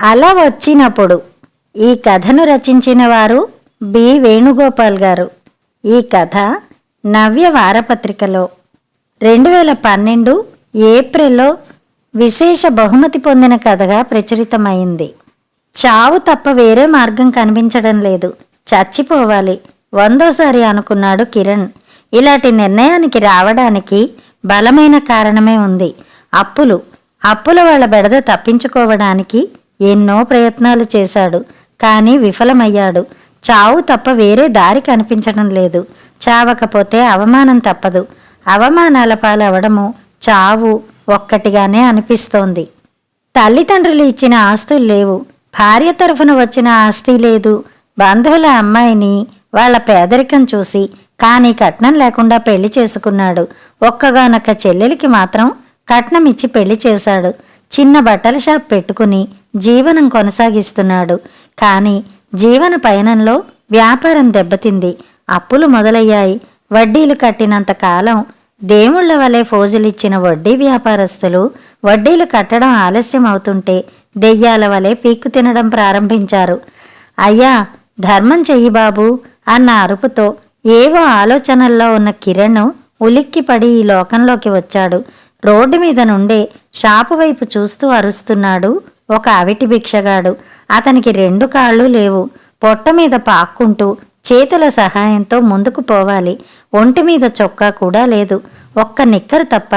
అల వచ్చినప్పుడు. ఈ కథను రచించిన వారు బి వేణుగోపాల్ గారు. ఈ కథ నవ్య వారపత్రికలో 2012 ఏప్రిల్లో విశేష బహుమతి పొందిన కథగా ప్రచురితమైంది. చావు తప్ప వేరే మార్గం కనిపించడం లేదు, చచ్చిపోవాలి 100సారి అనుకున్నాడు కిరణ్. ఇలాంటి నిర్ణయానికి రావడానికి బలమైన కారణమే ఉంది. అప్పుల వాళ్ళ బెడద తప్పించుకోవడానికి ఎన్నో ప్రయత్నాలు చేశాడు, కానీ విఫలమయ్యాడు. చావు తప్ప వేరే దారి కనిపించడం లేదు. చావకపోతే అవమానం తప్పదు. అవమానాల పాలవడము చావు ఒక్కటిగానే అనిపిస్తోంది. తల్లిదండ్రులు ఇచ్చిన ఆస్తులు లేవు, భార్య తరఫున వచ్చిన ఆస్తి లేదు. బంధువుల అమ్మాయిని వాళ్ళ పేదరికం చూసి కానీ కట్నం లేకుండా పెళ్లి చేసుకున్నాడు. ఒక్కగానొక్క చెల్లెలికి మాత్రం కట్నం ఇచ్చి పెళ్లి చేశాడు. చిన్న బట్టల షాప్ పెట్టుకుని జీవనం కొనసాగిస్తున్నాడు. కానీ జీవన పయనంలో వ్యాపారం దెబ్బతింది. అప్పులు మొదలయ్యాయి. వడ్డీలు కట్టినంత కాలం దేవుళ్ల వలె ఫోజులిచ్చిన వడ్డీ వ్యాపారస్తులు వడ్డీలు కట్టడం ఆలస్యం అవుతుంటే దెయ్యాల వలె పీక్కు తినడం ప్రారంభించారు. అయ్యా ధర్మం చెయ్యి బాబు అన్న అరుపుతో ఏవో ఆలోచనల్లో ఉన్న కిరణ్ ఉలిక్కిపడి ఈ లోకంలోకి వచ్చాడు. రోడ్డు మీద నుండే షాపు వైపు చూస్తూ అరుస్తున్నాడు ఒక అవిటి భిక్షగాడు. అతనికి 2 కాళ్ళు లేవు. పొట్ట మీద పాక్కుంటూ చేతుల సహాయంతో ముందుకు పోవాలి. ఒంటి మీద చొక్కా కూడా లేదు. ఒక్క నిక్కరు తప్ప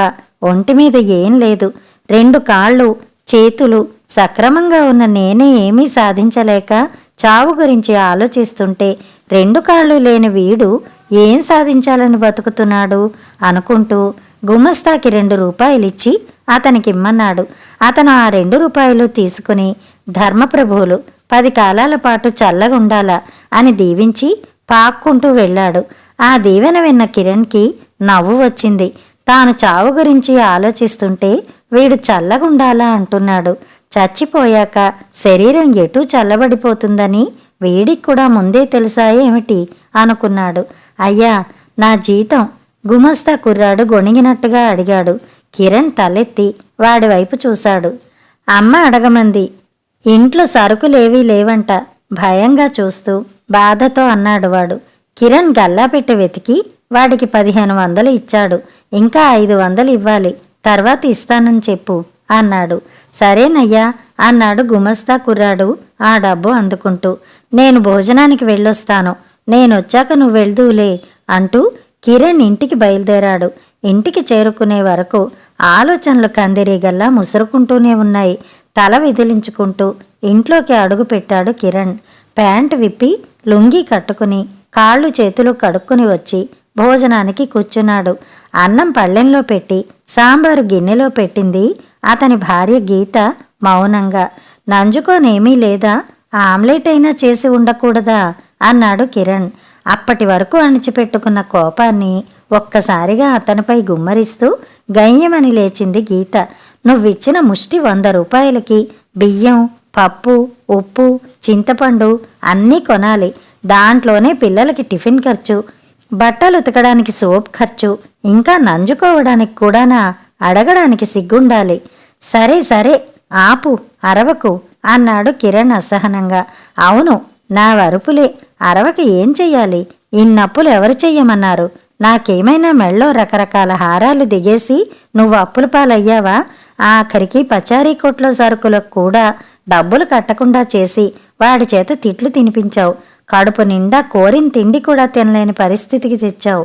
ఒంటి మీద ఏం లేదు. 2 కాళ్ళు చేతులు సక్రమంగా ఉన్న నేనే ఏమీ సాధించలేక చావు గురించి ఆలోచిస్తుంటే 2 కాళ్ళు లేని వీడు ఏం సాధించాలని బతుకుతున్నాడు అనుకుంటూ గుమస్తాకి 2 రూపాయలిచ్చి అతనికిమ్మన్నాడు. అతను ఆ 2 రూపాయలు తీసుకుని ధర్మప్రభువులు 10 కాలాల పాటు చల్లగుండాలా అని దీవించి పాక్కుంటూ వెళ్ళాడు. ఆ దీవెన విన్న కిరణ్కి నవ్వు వచ్చింది. తాను చావు గురించి ఆలోచిస్తుంటే వీడు చల్లగుండాలా అంటున్నాడు. చచ్చిపోయాక శరీరం ఎటూ చల్లబడిపోతుందని వీడికి కూడా ముందే తెలుసా ఏమిటి అనుకున్నాడు. అయ్యా నా జీతం గుమస్తా కుర్రాడు గొణిగినట్టుగా అడిగాడు. కిరణ్ తలెత్తి వాడి వైపు చూశాడు. అమ్మ అడగమంది. ఇంట్లో సరుకులేవీ లేవంట భయంగా చూస్తూ బాధతో అన్నాడు వాడు. కిరణ్ గల్లా పెట్టి వెతికి వాడికి 1500 ఇచ్చాడు. ఇంకా 500 ఇవ్వాలి, తర్వాత ఇస్తానని చెప్పు అన్నాడు. సరేనయ్యా అన్నాడు గుమస్తా కుర్రాడు ఆ డబ్బు అందుకుంటూ. నేను భోజనానికి వెళ్ళొస్తాను, నేనొచ్చాక నువ్వు వెళ్దూలే అంటూ కిరణ్ ఇంటికి బయలుదేరాడు. ఇంటికి చేరుకునే వరకు ఆలోచనలు కందిరీగల్లా ముసురుకుంటూనే ఉన్నాయి. తల విదిలించుకుంటూ ఇంట్లోకి అడుగు పెట్టాడు కిరణ్. ప్యాంటు విప్పి లుంగీ కట్టుకుని కాళ్ళు చేతులు కడుక్కుని వచ్చి భోజనానికి కూర్చున్నాడు. అన్నం పళ్ళెంలో పెట్టి సాంబారు గిన్నెలో పెట్టింది అతని భార్య గీత మౌనంగా. నంజుకోనేమీ లేదా, ఆమ్లెట్ అయినా చేసి ఉండకూడదా అన్నాడు కిరణ్. అప్పటి వరకు అణిచిపెట్టుకున్న కోపాన్ని ఒక్కసారిగా అతనిపై గుమ్మరిస్తూ గయ్యమని లేచింది గీత. నువ్విచ్చిన ముష్టి 100 రూపాయలకి బియ్యం, పప్పు, ఉప్పు, చింతపండు అన్నీ కొనాలి. దాంట్లోనే పిల్లలకి టిఫిన్ ఖర్చు, బట్టలు ఉతకడానికి సోప్ ఖర్చు, ఇంకా నంజుకోవడానికి కూడానా? అడగడానికి సిగ్గుండాలి. సరే సరే ఆపు, అరవకు అన్నాడు కిరణ్ అసహనంగా. అవును నా వరుపులే, అరవక ఏం చెయ్యాలి? ఇన్నప్పులు ఎవరు చెయ్యమన్నారు? నాకేమైనా మెళ్ళో రకరకాల హారాలు దిగేసి నువ్వు అప్పుల పాలయ్యావా? ఆఖరికి పచారీ కొట్లో సరుకులకు కూడా డబ్బులు కట్టకుండా చేసి వాడి చేత తిట్లు తినిపించావు. కడుపు నిండా కోరిన తిండి కూడా తినలేని పరిస్థితికి తెచ్చావు.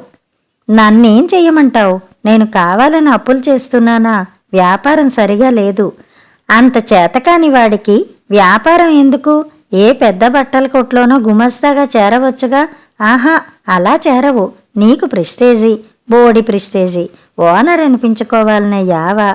నన్నేం చెయ్యమంటావు? నేను కావాలని అప్పులు చేస్తున్నానా? వ్యాపారం సరిగా లేదు. అంత చేతకాని వాడికి వ్యాపారం ఎందుకు? ఏ పెద్ద బట్టల కొట్లోనో గుమస్తాగా చేరవచ్చుగా. ఆహా అలా చేరవు. నీకు ప్రెస్టేజీ, బోడి ప్రెస్టేజీ, ఓనర్ అనిపించుకోవాలనే యావా.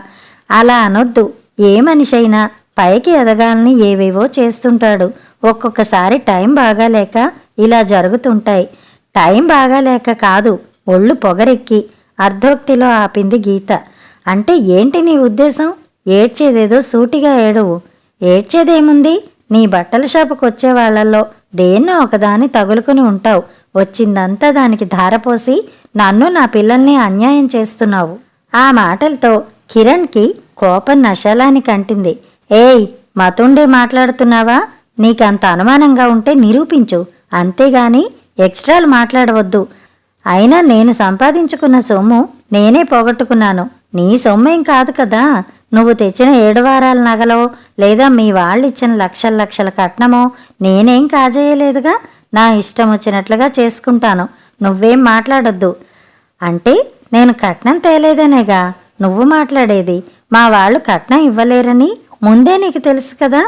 అలా అనొద్దు. ఏ మనిషైనా పైకి ఎదగాలని ఏవేవో చేస్తుంటాడు. ఒక్కొక్కసారి టైం బాగాలేక ఇలా జరుగుతుంటాయి. టైం బాగాలేక కాదు, ఒళ్ళు పొగరెక్కి అర్ధోక్తిలో ఆపింది గీత. అంటే ఏంటి నీ ఉద్దేశం? ఏడ్చేదేదో సూటిగా ఏడువు. ఏడ్చేదేముంది? నీ బట్టల షాపుకు వచ్చే వాళ్లలో దేన్నో ఒకదాన్ని తగులుకుని ఉంటావు. వచ్చిందంతా దానికి ధారపోసి నన్ను నా పిల్లల్ని అన్యాయం చేస్తున్నావు. ఆ మాటలతో కిరణ్కి కోపం నశాలానికి అంటింది. ఏయ్ మతుండే మాట్లాడుతున్నావా? నీకంత అనుమానంగా ఉంటే నిరూపించు, అంతేగాని ఎక్స్ట్రాలు మాట్లాడవద్దు. అయినా నేను సంపాదించుకున్న సొమ్ము నేనే పోగొట్టుకున్నాను, నీ సొమ్మేం కాదు కదా. నువ్వు తెచ్చిన 7 వారాల నగలో లేదా మీ వాళ్ళిచ్చిన లక్షల లక్షల కట్నమో నేనేం కాజేయలేదుగా. నా ఇష్టం వచ్చినట్లుగా చేసుకుంటాను, నువ్వేం మాట్లాడొద్దు. అంటే నేను కట్నం తేలేదనేగా నువ్వు మాట్లాడేది? మా వాళ్ళు కట్నం ఇవ్వలేరని ముందే నీకు తెలుసు కదా.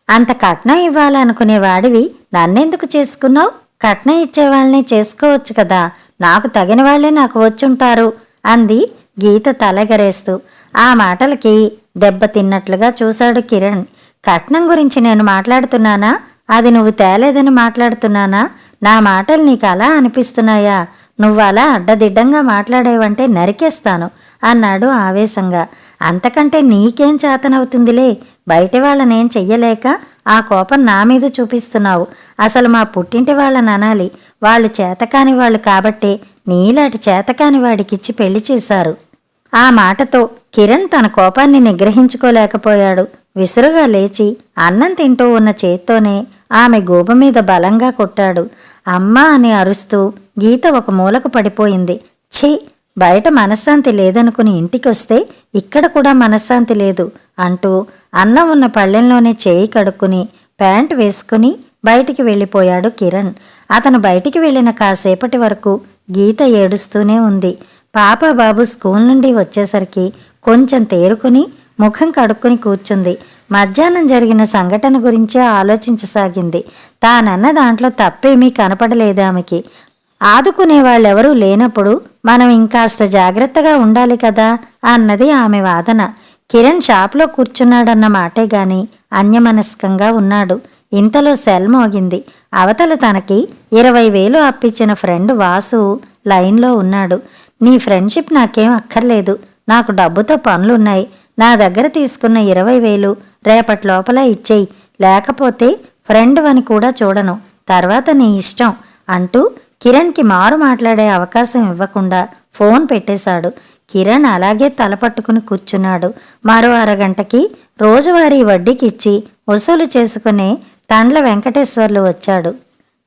అంత కట్నం ఇవ్వాలనుకునేవాడివి నన్నెందుకు చేసుకున్నావు? కట్నం ఇచ్చేవాళ్ళని చేసుకోవచ్చు కదా, నాకు తగిన వాళ్లే నాకు వచ్చుంటారు అంది గీత తలెగరేస్తూ. ఆ మాటలకి దెబ్బ తిన్నట్లుగా చూశాడు కిరణ్. కట్నం గురించి నేను మాట్లాడుతున్నానా? అది నువ్వు తేలేదని మాట్లాడుతున్నానా? నా మాటలు నీకు అలా అనిపిస్తున్నాయా? నువ్వు అలా అడ్డదిడ్డంగా మాట్లాడేవంటే నరికేస్తాను అన్నాడు ఆవేశంగా. అంతకంటే నీకేం చేతనవుతుందిలే, బయటి వాళ్ళనేం చెయ్యలేక ఆ కోపం నా మీద చూపిస్తున్నావు. అసలు మా పుట్టింటి వాళ్ళని అనాలి, వాళ్ళు చేతకాని వాళ్ళు కాబట్టే నీలాంటి చేతకాని వాడికిచ్చి పెళ్లి చేశారు. ఆ మాటతో కిరణ్ తన కోపాన్ని నిగ్రహించుకోలేకపోయాడు. విసురుగా లేచి అన్నం తింటూ ఉన్న చేత్తోనే ఆమె గూబ మీద బలంగా కొట్టాడు. అమ్మా అని అరుస్తూ గీత ఒక మూలకు పడిపోయింది. ఛీ, బయట మనశ్శాంతి లేదనుకుని ఇంటికొస్తే ఇక్కడ కూడా మనశ్శాంతి లేదు అంటూ అన్నం ఉన్న పళ్ళెంలోనే చేయి కడుక్కుని ప్యాంటు వేసుకుని బయటికి వెళ్ళిపోయాడు కిరణ్. అతను బయటికి వెళ్ళిన కాసేపటి వరకు గీత ఏడుస్తూనే ఉంది. పాప బాబు స్కూల్ నుండి వచ్చేసరికి కొంచెం తేరుకుని ముఖం కడుక్కుని కూర్చుంది. మధ్యాహ్నం జరిగిన సంఘటన గురించే ఆలోచించసాగింది. తానన్న దాంట్లో తప్పేమీ కనపడలేదు ఆమెకి. ఆదుకునే వాళ్ళెవరూ లేనప్పుడు మనం ఇంకాస్త జాగ్రత్తగా ఉండాలి కదా అన్నది ఆమె వాదన. కిరణ్ షాప్లో కూర్చున్నాడన్న మాటే గాని అన్యమనస్కంగా ఉన్నాడు. ఇంతలో సెల్ మోగింది. అవతల తనకి 20,000 అప్పిచ్చిన ఫ్రెండ్ వాసు లైన్లో ఉన్నాడు. నీ ఫ్రెండ్షిప్ నాకేం అక్కర్లేదు, నాకు డబ్బుతో పనులున్నాయి. నా దగ్గర తీసుకున్న 20,000 రేపటి లోపల ఇచ్చేయి, లేకపోతే ఫ్రెండ్ అని కూడా చూడను, తర్వాత నీ ఇష్టం అంటూ కిరణ్కి మారు మాట్లాడే అవకాశం ఇవ్వకుండా ఫోన్ పెట్టేశాడు. కిరణ్ అలాగే తలపట్టుకుని కూర్చున్నాడు. మరో అరగంటకి రోజువారీ వడ్డీకిచ్చి వసూలు చేసుకునే తండ్ల వెంకటేశ్వర్లు వచ్చాడు.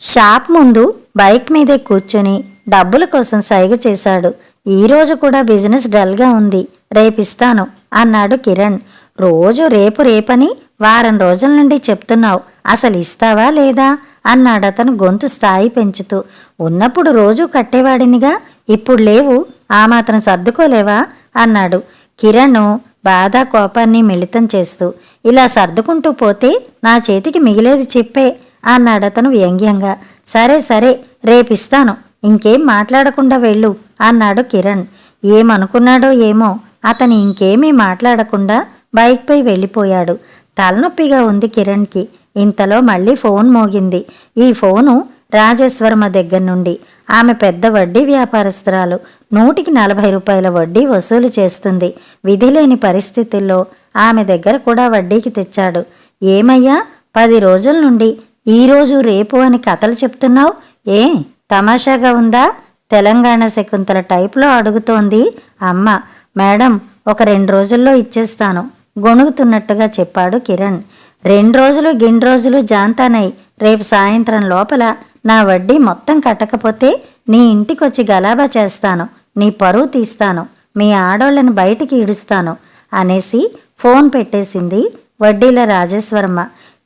షాప్ ముందు బైక్ మీదే కూర్చుని డబ్బుల కోసం సైగ చేశాడు. ఈరోజు కూడా బిజినెస్ డల్గా ఉంది, రేపిస్తాను అన్నాడు కిరణ్. రోజు రేపు రేపని వారం రోజుల నుండి చెప్తున్నావు, అసలు ఇస్తావా లేదా అన్నాడతను గొంతు స్థాయి పెంచుతూ. ఉన్నప్పుడు రోజూ కట్టేవాడినిగా, ఇప్పుడు లేవు, ఆ మాత్రం సర్దుకోలేవా అన్నాడు కిరణ్ బాధ కోపాన్ని మిళితం చేస్తూ. ఇలా సర్దుకుంటూ పోతే నా చేతికి మిగిలేది చెప్పే అన్నాడతను వ్యంగ్యంగా. సరే సరే, రేపిస్తాను, ఇంకేం మాట్లాడకుండా వెళ్ళు అన్నాడు కిరణ్. ఏమనుకున్నాడో ఏమో, అతను ఇంకేమీ మాట్లాడకుండా బైక్పై వెళ్ళిపోయాడు. తలనొప్పిగా ఉంది కిరణ్కి. ఇంతలో మళ్ళీ ఫోన్ మోగింది. ఈ ఫోను రాజేశ్వరమ్మ దగ్గర నుండి. ఆమె పెద్ద వడ్డీ వ్యాపారస్తురాలు. 140 రూపాయల వడ్డీ వసూలు చేస్తుంది. విధిలేని పరిస్థితుల్లో ఆమె దగ్గర కూడా వడ్డీకి తెచ్చాడు. ఏమయ్యా, 10 రోజుల నుండి ఈరోజు రేపు అని కథలు చెప్తున్నావు, ఏ తమాషాగా ఉందా? తెలంగాణ శకుంతల టైపులో అడుగుతోంది అమ్మ. మేడం, ఒక 2 రోజుల్లో ఇచ్చేస్తాను గొణుగుతున్నట్టుగా చెప్పాడు కిరణ్. 2 రోజులు గిన్రోజులు జాంతానై, రేపు సాయంత్రం లోపల నా వడ్డీ మొత్తం కట్టకపోతే నీ ఇంటికొచ్చి గలాబా చేస్తాను, నీ పరువు తీస్తాను, మీ ఆడోళ్ళని బయటికి ఈడుస్తాను అనేసి ఫోన్ పెట్టేసింది వడ్డీల రాజేశ్వరమ్మ.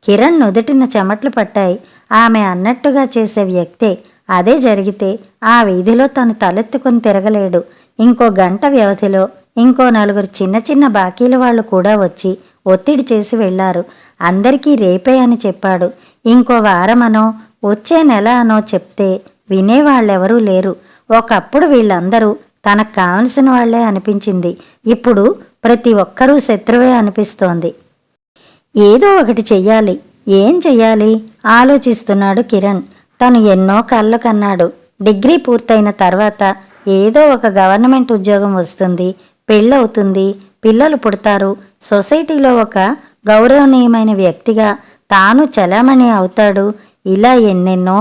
కిరణ్ నుదుటిన చెమట్లు పట్టాయి. ఆమె అన్నట్టుగా చేసే వ్యక్తే. అదే జరిగితే ఆ వీధిలో తను తలెత్తుకుని తిరగలేడు. ఇంకో గంట వ్యవధిలో ఇంకో 4 చిన్న చిన్న బాకీల వాళ్ళు కూడా వచ్చి ఒత్తిడి చేసి వెళ్లారు. అందరికీ రేపే అని చెప్పాడు. ఇంకో వారమనో వచ్చే నెల అనో చెప్తే వినేవాళ్ళెవరూ లేరు. ఒకప్పుడు వీళ్ళందరూ తనకు కావలసిన వాళ్లే అనిపించింది. ఇప్పుడు ప్రతి ఒక్కరూ శత్రువే అనిపిస్తోంది. ఏదో ఒకటి చెయ్యాలి. ఏం చెయ్యాలి ఆలోచిస్తున్నాడు కిరణ్. తను ఎన్నో కళ్ళు కన్నాడు. డిగ్రీ పూర్తయిన తర్వాత ఏదో ఒక గవర్నమెంట్ ఉద్యోగం వస్తుంది, పెళ్ళవుతుంది, పిల్లలు పుడతారు, సొసైటీలో ఒక గౌరవనీయమైన వ్యక్తిగా తాను చలామణి అవుతాడు. ఇలా ఎన్నెన్నో.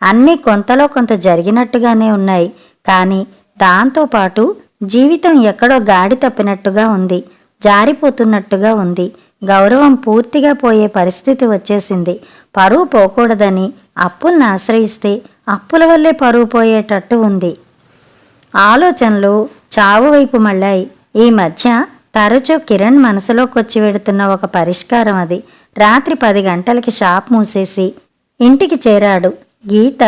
అన్నీ కొంతలో కొంత జరిగినట్టుగానే ఉన్నాయి. కానీ దాంతోపాటు జీవితం ఎక్కడో గాడి తప్పినట్టుగా ఉంది, జారిపోతున్నట్టుగా ఉంది. గౌరవం పూర్తిగా పోయే పరిస్థితి వచ్చేసింది. పరువు పోకూడదని అప్పుల్ని ఆశ్రయిస్తే అప్పుల వల్లే పరువు పోయేటట్టు ఉంది. ఆలోచనలు చావు వైపు మళ్ళాయి. ఈ మధ్య తరచూ కిరణ్ మనసులోకొచ్చి వెడుతున్న ఒక పరిష్కారం అది. రాత్రి 10 గంటలకి షాప్ మూసేసి ఇంటికి చేరాడు. గీత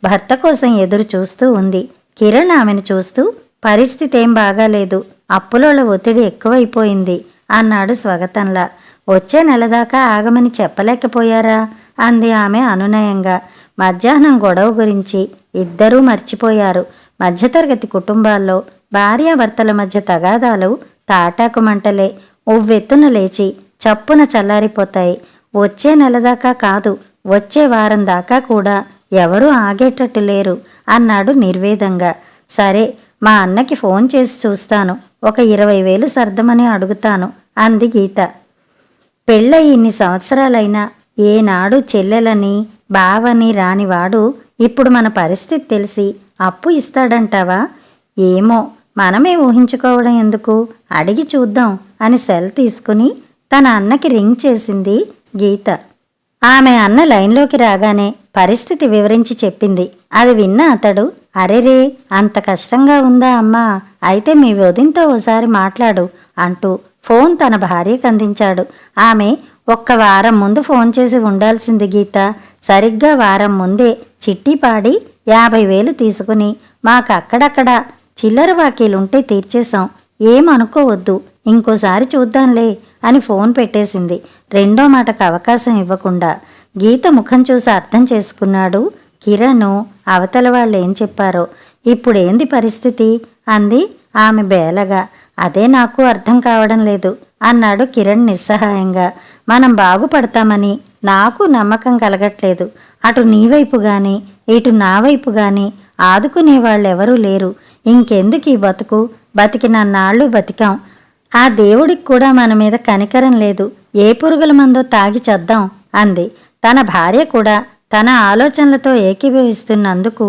భర్త కోసం ఎదురు చూస్తూ ఉంది. కిరణ్ ఆమెను చూస్తూ, పరిస్థితి ఏం బాగాలేదు, అప్పులోళ్ళ ఒత్తిడి ఎక్కువైపోయింది అన్నాడు స్వగతంలా. వచ్చే నెల దాకా ఆగమని చెప్పలేకపోయారా అంది ఆమె అనునయంగా. మధ్యాహ్నం గొడవ గురించి ఇద్దరూ మర్చిపోయారు. మధ్యతరగతి కుటుంబాల్లో భార్యాభర్తల మధ్య తగాదాలు తాటాకు మంటలే. ఉవ్వెత్తున లేచి చప్పున చల్లారిపోతాయి. వచ్చే నెల దాకా కాదు, వచ్చే వారం దాకా కూడా ఎవరూ ఆగేటట్టు లేరు అన్నాడు నిర్వేదంగా. సరే, మా అన్నకి ఫోన్ చేసి చూస్తాను, ఒక 20,000 సర్దమని అడుగుతాను అంది గీత. పెళ్ళై ఇన్ని సంవత్సరాలైనా ఏనాడు చెల్లెలని బావని రానివాడు ఇప్పుడు మన పరిస్థితి తెలిసి అప్పు ఇస్తాడంటావా? ఏమో, మనమే ఊహించుకోవడం ఎందుకు, అడిగి చూద్దాం అని సెల్ తీసుకుని తన అన్నకి రింగ్ చేసింది గీత. ఆమె అన్న లైన్లోకి రాగానే పరిస్థితి వివరించి చెప్పింది. అది విన్న అతడు, అరెరే, అంత కష్టంగా ఉందా అమ్మా, అయితే మీ వదినతో ఓసారి మాట్లాడు అంటూ ఫోన్ తన భార్యకు అందించాడు. ఆమె ఒక్క వారం ముందు ఫోన్ చేసి ఉండాల్సింది గీత. సరిగ్గా వారం ముందే చిట్టి పాడి 50,000 తీసుకుని మాకు అక్కడక్కడ చిల్లర బాకీలుంటే తీర్చేశాం, ఏమనుకోవద్దు, ఇంకోసారి చూద్దాంలే అని ఫోన్ పెట్టేసింది. రెండో మాటకు అవకాశం ఇవ్వకుండా. గీత ముఖం చూసి అర్థం చేసుకున్నాడు కిరణ్ అవతల వాళ్ళు ఏం చెప్పారో. ఇప్పుడేంది పరిస్థితి అంది ఆమె బేలగా. అదే నాకు అర్థం కావడం లేదు అన్నాడు కిరణ్ నిస్సహాయంగా. మనం బాగుపడతామని నాకు నమ్మకం కలగట్లేదు. అటు నీ వైపు గాని ఇటు నా వైపు గాని ఆదుకునే వాళ్ళెవరూ లేరు. ఇంకెందుకు ఈ బతుకు, బతికినన్నాళ్ళు బతికాం. ఆ దేవుడికి కూడా మన మీద కనికరం లేదు. ఏ పురుగుల మందో తాగి చద్దాం అంది. తన భార్య కూడా తన ఆలోచనలతో ఏకీభవిస్తున్నందుకు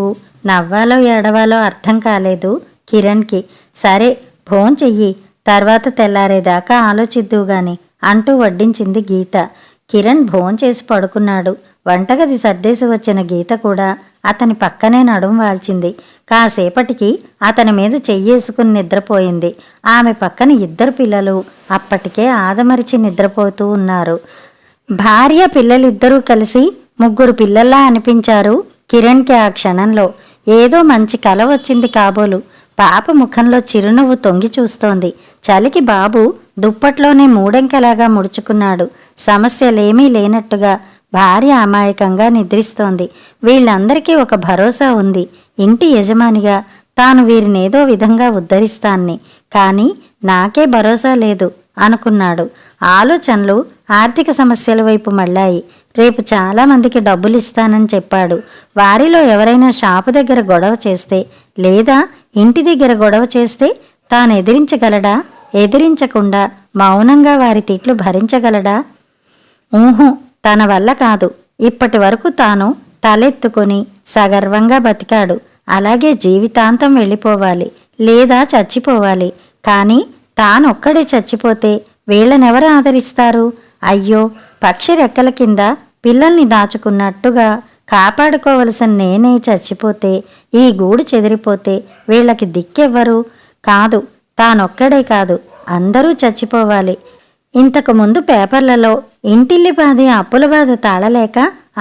నవ్వాలో ఏడవాలో అర్థం కాలేదు కిరణ్కి. సరే, భోంచెయ్యి, తర్వాత తెల్లారేదాకా ఆలోచిద్దువుగాని అంటూ వడ్డించింది గీత. కిరణ్ భోంచేసి పడుకున్నాడు. వంటగది సర్దేసి వచ్చిన గీత కూడా అతని పక్కనే నడుం వాల్చింది. కాసేపటికి అతని మీద చెయ్యేసుకుని నిద్రపోయింది. ఆమె పక్కన 2 పిల్లలు అప్పటికే ఆదమరిచి నిద్రపోతూ ఉన్నారు. భార్య పిల్లలిద్దరూ కలిసి 3 పిల్లల్లా అనిపించారు కిరణ్కి ఆ క్షణంలో. ఏదో మంచి కల వచ్చింది కాబోలు. పాప ముఖంలో చిరునవ్వు తొంగి చూస్తోంది. చలికి బాబు దుప్పట్లోనే మూడెంకలాగా ముడుచుకున్నాడు. సమస్యలేమీ లేనట్టుగా భార్య అమాయకంగా నిద్రిస్తోంది. వీళ్ళందరికీ ఒక భరోసా ఉంది. ఇంటి యజమానిగా తాను వీరినేదో విధంగా ఉద్ధరిస్తాన్ని. కానీ నాకే భరోసా లేదు అనుకున్నాడు. ఆలోచనలు ఆర్థిక సమస్యల వైపు మళ్ళాయి. రేపు చాలామందికి డబ్బులు ఇస్తానని చెప్పాడు. వారిలో ఎవరైనా షాపు దగ్గర గొడవ చేస్తే లేదా ఇంటి దగ్గర గొడవ చేస్తే తాను ఎదిరించగలడా? ఎదిరించకుండా మౌనంగా వారి తిట్లు భరించగలడా? ఊహు, తన వల్ల కాదు. ఇప్పటి వరకు తాను తలెత్తుకొని సగర్వంగా బతికాడు. అలాగే జీవితాంతం వెళ్ళిపోవాలి లేదా చచ్చిపోవాలి. కానీ తానొక్కడే చచ్చిపోతే వీళ్ళనెవరు ఆదరిస్తారు? అయ్యో, పక్షి రెక్కల కింద పిల్లల్ని దాచుకున్నట్టుగా కాపాడుకోవలసిన నేనే చచ్చిపోతే, ఈ గూడు చెదిరిపోతే వీళ్ళకి దిక్కెవ్వరు? కాదు, తానొక్కడే కాదు, అందరూ చచ్చిపోవాలి. ఇంతకు ముందు పేపర్లలో ఇంటిల్లి బాధ అప్పుల బాధ తాళలేక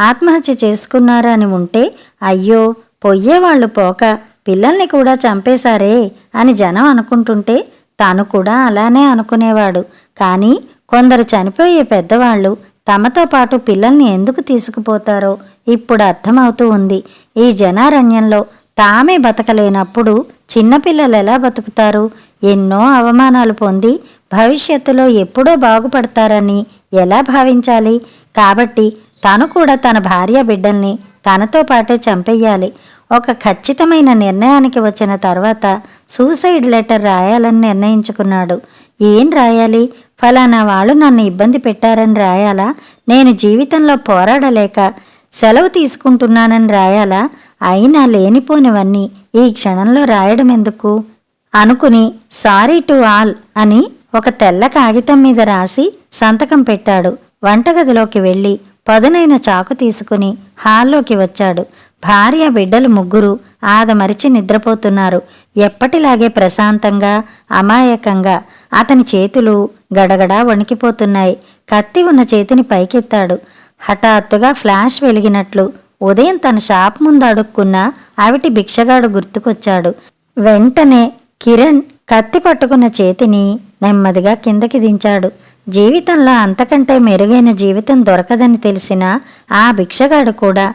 ఆత్మహత్య చేసుకున్నారు అని ఉంటే, అయ్యో పొయ్యేవాళ్లు పోక పిల్లల్ని కూడా చంపేశారే అని జనం అనుకుంటుంటే తాను కూడా అలానే అనుకునేవాడు. కానీ కొందరు చనిపోయే పెద్దవాళ్లు తమతో పాటు పిల్లల్ని ఎందుకు తీసుకుపోతారో ఇప్పుడు అర్థమవుతూ ఉంది. ఈ జనారణ్యంలో తామే బతకలేనప్పుడు చిన్నపిల్లలు ఎలా బతుకుతారు? ఎన్నో అవమానాలు పొంది భవిష్యత్తులో ఎప్పుడో బాగుపడతారని ఎలా భావించాలి? కాబట్టి తను కూడా తన భార్య బిడ్డల్ని తనతో పాటే చంపేయాలి. ఒక ఖచ్చితమైన నిర్ణయానికి వచ్చిన తర్వాత సూసైడ్ లెటర్ రాయాలని నిర్ణయించుకున్నాడు. ఏం రాయాలి? ఫలానా వాళ్ళు నన్ను ఇబ్బంది పెట్టారని రాయాలా? నేను జీవితంలో పోరాడలేక సెలవు తీసుకుంటున్నానని రాయాలా? అయినా లేనిపోనివన్నీ ఈ క్షణంలో రాయడం ఎందుకు అనుకుని సారీ టు ఆల్ అని ఒక తెల్ల కాగితం మీద రాసి సంతకం పెట్టాడు. వంటగదిలోకి వెళ్ళి పదునైన చాకు తీసుకుని హాల్లోకి వచ్చాడు. భార్య బిడ్డలు ముగ్గురు ఆదమరిచి నిద్రపోతున్నారు. ఎప్పటిలాగే ప్రశాంతంగా అమాయకంగా. అతని చేతులు గడగడా వణికిపోతున్నాయి. కత్తి ఉన్న చేతిని పైకెత్తాడు. హఠాత్తుగా ఫ్లాష్ వెలిగినట్లు ఉదయం తన షాప్ ముందు అడుక్కున్న అవిటి భిక్షగాడు గుర్తుకొచ్చాడు. వెంటనే కిరణ్ కత్తి పట్టుకున్న చేతిని నెమ్మదిగా కిందకి దించాడు. జీవితంలో అంతకంటే మెరుగైన జీవితం దొరకదని తెలిసిన ఆ భిక్షగాడు కూడా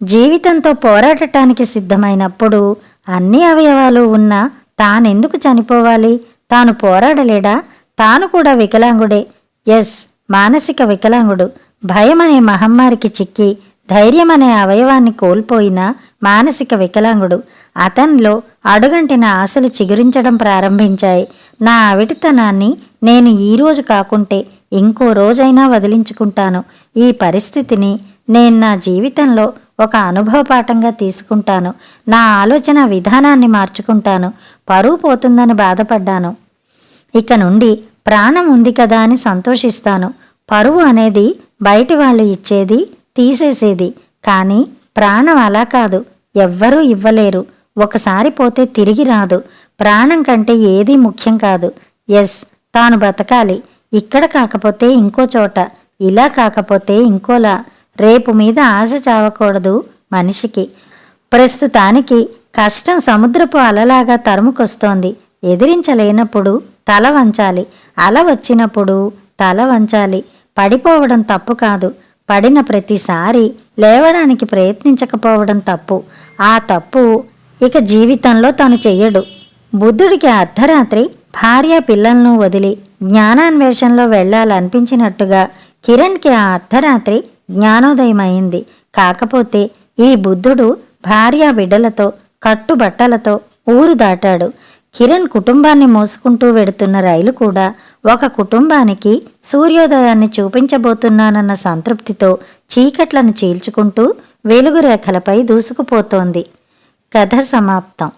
జీవితంతో పోరాడటానికి సిద్ధమైనప్పుడు అన్ని అవయవాలు ఉన్నా తానెందుకు చనిపోవాలి? తాను పోరాడలేడా? తాను కూడా వికలాంగుడే. ఎస్, మానసిక వికలాంగుడు. భయమనే మహమ్మారికి చిక్కి ధైర్యమనే అవయవాన్ని కోల్పోయిన మానసిక వికలాంగుడు. అతనిలో అడుగంటిన ఆశలు చిగురించడం ప్రారంభించాయి. నా అవిటితనాన్ని నేను ఈరోజు కాకుంటే ఇంకో రోజైనా వదిలించుకుంటాను. ఈ పరిస్థితిని నేను నా జీవితంలో ఒక అనుభవపాఠంగా తీసుకుంటాను. నా ఆలోచన విధానాన్ని మార్చుకుంటాను. పరువు పోతుందని బాధపడ్డాను. ఇక నుండి ప్రాణం ఉంది కదా అని సంతోషిస్తాను. పరువు అనేది బయటి వాళ్ళు ఇచ్చేది, తీసేసేది. కానీ ప్రాణం అలా కాదు. ఎవ్వరూ ఇవ్వలేరు. ఒకసారి పోతే తిరిగి రాదు. ప్రాణం కంటే ఏదీ ముఖ్యం కాదు. ఎస్, తాను బతకాలి. ఇక్కడ కాకపోతే ఇంకో చోట, ఇలా కాకపోతే ఇంకోలా. రేపు మీద ఆశ చావకూడదు మనిషికి. ప్రస్తుతానికి కష్టం సముద్రపు అలలాగా తరుముకొస్తోంది. ఎదిరించలేనప్పుడు తల వంచాలి. అల వచ్చినప్పుడు తల వంచాలి. పడిపోవడం తప్పు కాదు. పడిన ప్రతిసారి లేవడానికి ప్రయత్నించకపోవడం తప్పు. ఆ తప్పు ఇక జీవితంలో తను చెయ్యడు. బుద్ధుడికి అర్ధరాత్రి భార్య పిల్లలను వదిలి జ్ఞానాన్వేషణలో వెళ్లాలనిపించినట్టుగా కిరణ్కి ఆ అర్ధరాత్రి జ్ఞానోదయమైంది. కాకపోతే ఈ బుద్ధుడు భార్య బిడ్డలతో కట్టుబట్టలతో ఊరు దాటాడు. కిరణ్ కుటుంబాన్ని మోసుకుంటూ వెడుతున్న రైలు కూడా ఒక కుటుంబానికి సూర్యోదయాన్ని చూపించబోతున్నానన్న సంతృప్తితో చీకట్లను చీల్చుకుంటూ వెలుగు రేఖలపై దూసుకుపోతోంది. కథ సమాప్తం.